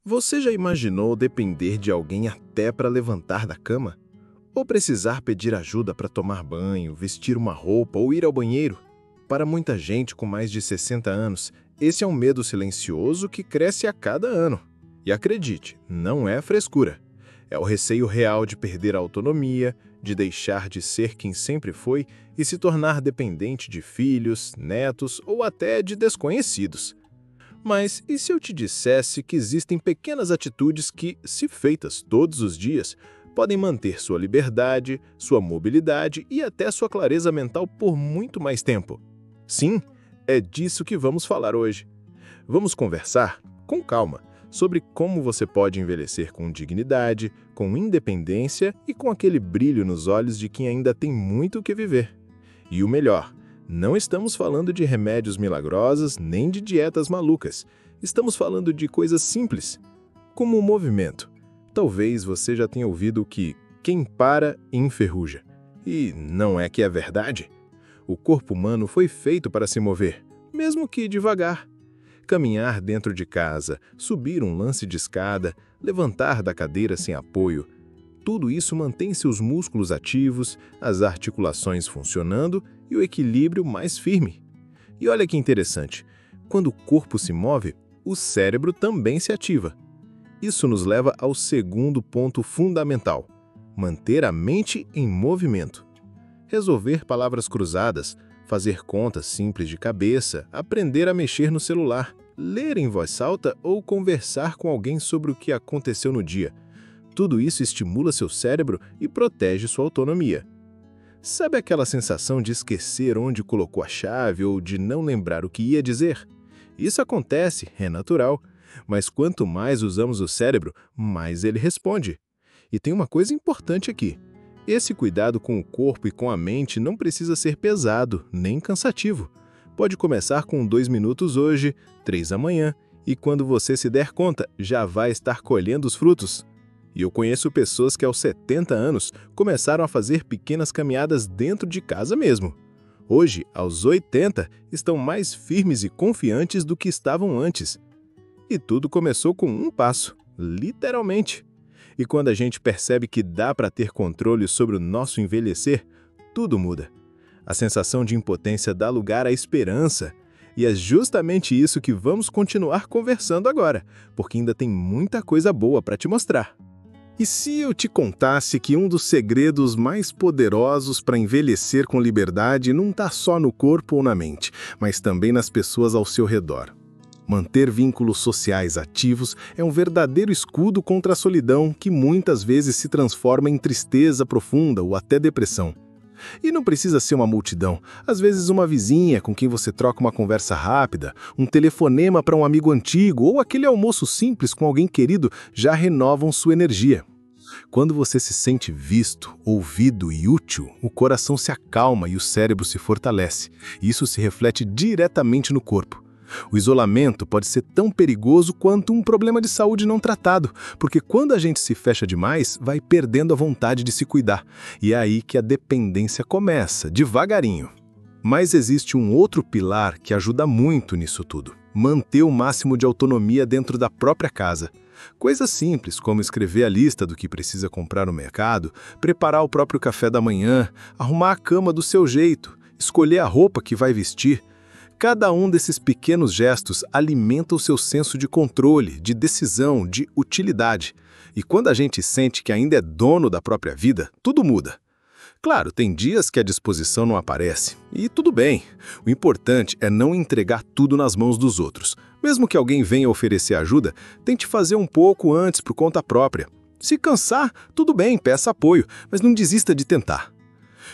Você já imaginou depender de alguém até para levantar da cama? Ou precisar pedir ajuda para tomar banho, vestir uma roupa ou ir ao banheiro? Para muita gente com mais de 60 anos, esse é um medo silencioso que cresce a cada ano. E acredite, não é frescura. É o receio real de perder a autonomia, de deixar de ser quem sempre foi e se tornar dependente de filhos, netos ou até de desconhecidos. Mas e se eu te dissesse que existem pequenas atitudes que, se feitas todos os dias, podem manter sua liberdade, sua mobilidade e até sua clareza mental por muito mais tempo? Sim, é disso que vamos falar hoje. Vamos conversar, com calma, sobre como você pode envelhecer com dignidade, com independência e com aquele brilho nos olhos de quem ainda tem muito o que viver. E o melhor, não estamos falando de remédios milagrosos nem de dietas malucas. Estamos falando de coisas simples, como o movimento. Talvez você já tenha ouvido que quem para enferruja. E não é que é verdade? O corpo humano foi feito para se mover, mesmo que devagar. Caminhar dentro de casa, subir um lance de escada, levantar da cadeira sem apoio. Tudo isso mantém seus músculos ativos, as articulações funcionando e o equilíbrio mais firme. E olha que interessante, quando o corpo se move, o cérebro também se ativa. Isso nos leva ao segundo ponto fundamental: manter a mente em movimento. Resolver palavras cruzadas, fazer contas simples de cabeça, aprender a mexer no celular, ler em voz alta ou conversar com alguém sobre o que aconteceu no dia. Tudo isso estimula seu cérebro e protege sua autonomia. Sabe aquela sensação de esquecer onde colocou a chave ou de não lembrar o que ia dizer? Isso acontece, é natural, mas quanto mais usamos o cérebro, mais ele responde. E tem uma coisa importante aqui. Esse cuidado com o corpo e com a mente não precisa ser pesado, nem cansativo. Pode começar com 2 minutos hoje, 3 amanhã, e quando você se der conta, já vai estar colhendo os frutos. E eu conheço pessoas que aos 70 anos começaram a fazer pequenas caminhadas dentro de casa mesmo. Hoje, aos 80, estão mais firmes e confiantes do que estavam antes. E tudo começou com um passo, literalmente. E quando a gente percebe que dá para ter controle sobre o nosso envelhecer, tudo muda. A sensação de impotência dá lugar à esperança. E é justamente isso que vamos continuar conversando agora, porque ainda tem muita coisa boa para te mostrar. E se eu te contasse que um dos segredos mais poderosos para envelhecer com liberdade não está só no corpo ou na mente, mas também nas pessoas ao seu redor? Manter vínculos sociais ativos é um verdadeiro escudo contra a solidão que muitas vezes se transforma em tristeza profunda ou até depressão. E não precisa ser uma multidão, às vezes uma vizinha com quem você troca uma conversa rápida, um telefonema para um amigo antigo ou aquele almoço simples com alguém querido já renovam sua energia. Quando você se sente visto, ouvido e útil, o coração se acalma e o cérebro se fortalece. Isso se reflete diretamente no corpo. O isolamento pode ser tão perigoso quanto um problema de saúde não tratado, porque quando a gente se fecha demais, vai perdendo a vontade de se cuidar. E é aí que a dependência começa, devagarinho. Mas existe um outro pilar que ajuda muito nisso tudo: manter o máximo de autonomia dentro da própria casa. Coisas simples como escrever a lista do que precisa comprar no mercado, preparar o próprio café da manhã, arrumar a cama do seu jeito, escolher a roupa que vai vestir. Cada um desses pequenos gestos alimenta o seu senso de controle, de decisão, de utilidade. E quando a gente sente que ainda é dono da própria vida, tudo muda. Claro, tem dias que a disposição não aparece, e tudo bem. O importante é não entregar tudo nas mãos dos outros. Mesmo que alguém venha oferecer ajuda, tente fazer um pouco antes por conta própria. Se cansar, tudo bem, peça apoio, mas não desista de tentar.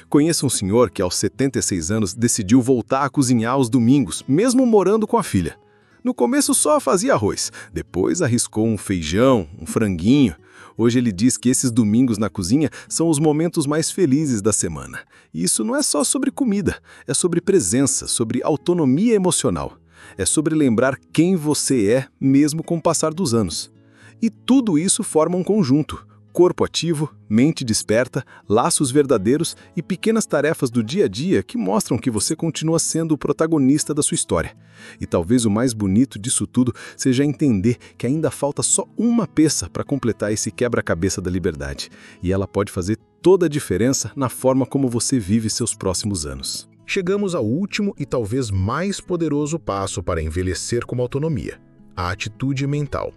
Conheço um senhor que aos 76 anos decidiu voltar a cozinhar aos domingos, mesmo morando com a filha. No começo só fazia arroz, depois arriscou um feijão, um franguinho. Hoje ele diz que esses domingos na cozinha são os momentos mais felizes da semana. E isso não é só sobre comida, é sobre presença, sobre autonomia emocional. É sobre lembrar quem você é mesmo com o passar dos anos. E tudo isso forma um conjunto: Corpo ativo, mente desperta, laços verdadeiros e pequenas tarefas do dia a dia que mostram que você continua sendo o protagonista da sua história. E talvez o mais bonito disso tudo seja entender que ainda falta só uma peça para completar esse quebra-cabeça da liberdade. E ela pode fazer toda a diferença na forma como você vive seus próximos anos. Chegamos ao último e talvez mais poderoso passo para envelhecer com autonomia: a atitude mental.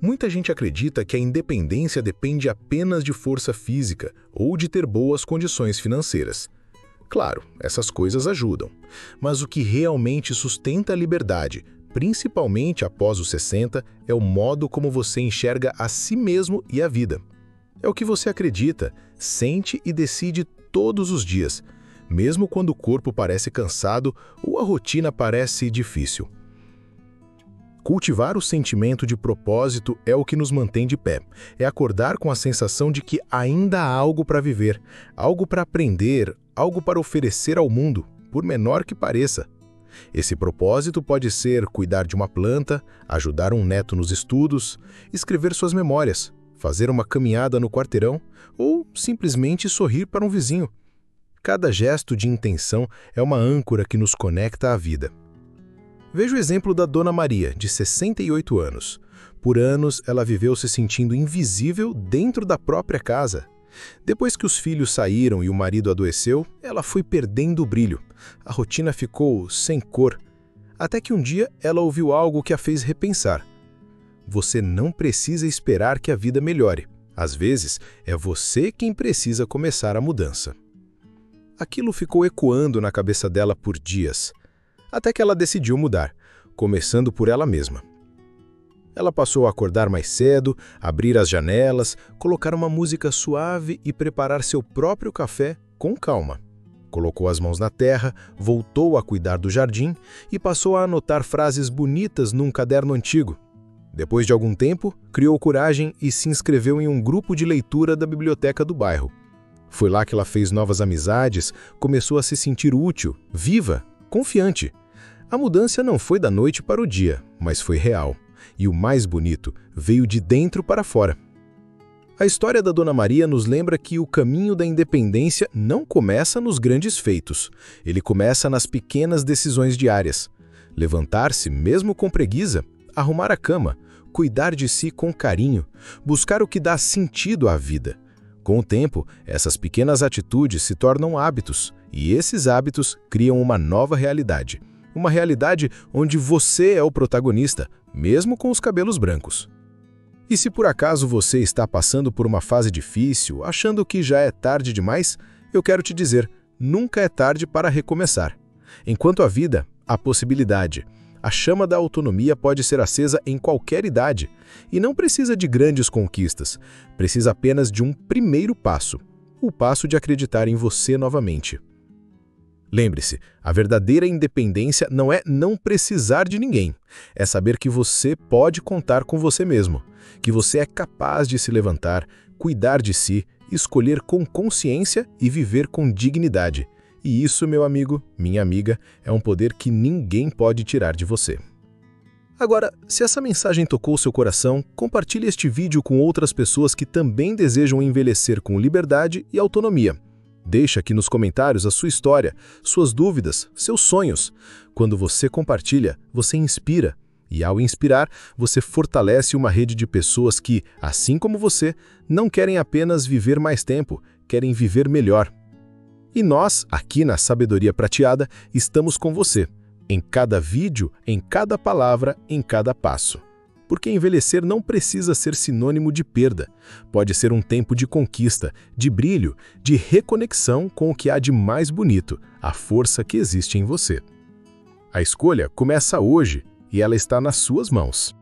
Muita gente acredita que a independência depende apenas de força física ou de ter boas condições financeiras. Claro, essas coisas ajudam, mas o que realmente sustenta a liberdade, principalmente após os 60, é o modo como você enxerga a si mesmo e a vida. É o que você acredita, sente e decide todos os dias, mesmo quando o corpo parece cansado ou a rotina parece difícil. Cultivar o sentimento de propósito é o que nos mantém de pé. É acordar com a sensação de que ainda há algo para viver, algo para aprender, algo para oferecer ao mundo, por menor que pareça. Esse propósito pode ser cuidar de uma planta, ajudar um neto nos estudos, escrever suas memórias, fazer uma caminhada no quarteirão ou simplesmente sorrir para um vizinho. Cada gesto de intenção é uma âncora que nos conecta à vida. Veja o exemplo da Dona Maria, de 68 anos. Por anos, ela viveu se sentindo invisível dentro da própria casa. Depois que os filhos saíram e o marido adoeceu, ela foi perdendo o brilho. A rotina ficou sem cor. Até que um dia ela ouviu algo que a fez repensar. Você não precisa esperar que a vida melhore. Às vezes, é você quem precisa começar a mudança. Aquilo ficou ecoando na cabeça dela por dias. Até que ela decidiu mudar, começando por ela mesma. Ela passou a acordar mais cedo, abrir as janelas, colocar uma música suave e preparar seu próprio café com calma. Colocou as mãos na terra, voltou a cuidar do jardim e passou a anotar frases bonitas num caderno antigo. Depois de algum tempo, criou coragem e se inscreveu em um grupo de leitura da biblioteca do bairro. Foi lá que ela fez novas amizades, começou a se sentir útil, viva, confiante. A mudança não foi da noite para o dia, mas foi real. E o mais bonito, veio de dentro para fora. A história da Dona Maria nos lembra que o caminho da independência não começa nos grandes feitos. Ele começa nas pequenas decisões diárias. Levantar-se mesmo com preguiça, arrumar a cama, cuidar de si com carinho, buscar o que dá sentido à vida. Com o tempo, essas pequenas atitudes se tornam hábitos, e esses hábitos criam uma nova realidade. Uma realidade onde você é o protagonista, mesmo com os cabelos brancos. E se por acaso você está passando por uma fase difícil, achando que já é tarde demais, eu quero te dizer, nunca é tarde para recomeçar. Enquanto há vida, há possibilidade. A chama da autonomia pode ser acesa em qualquer idade, e não precisa de grandes conquistas, precisa apenas de um primeiro passo, o passo de acreditar em você novamente. Lembre-se, a verdadeira independência não é não precisar de ninguém, é saber que você pode contar com você mesmo, que você é capaz de se levantar, cuidar de si, escolher com consciência e viver com dignidade. E isso, meu amigo, minha amiga, é um poder que ninguém pode tirar de você. Agora, se essa mensagem tocou seu coração, compartilhe este vídeo com outras pessoas que também desejam envelhecer com liberdade e autonomia. Deixe aqui nos comentários a sua história, suas dúvidas, seus sonhos. Quando você compartilha, você inspira. E ao inspirar, você fortalece uma rede de pessoas que, assim como você, não querem apenas viver mais tempo, querem viver melhor. E nós, aqui na Sabedoria Prateada, estamos com você, em cada vídeo, em cada palavra, em cada passo. Porque envelhecer não precisa ser sinônimo de perda. Pode ser um tempo de conquista, de brilho, de reconexão com o que há de mais bonito, a força que existe em você. A escolha começa hoje e ela está nas suas mãos.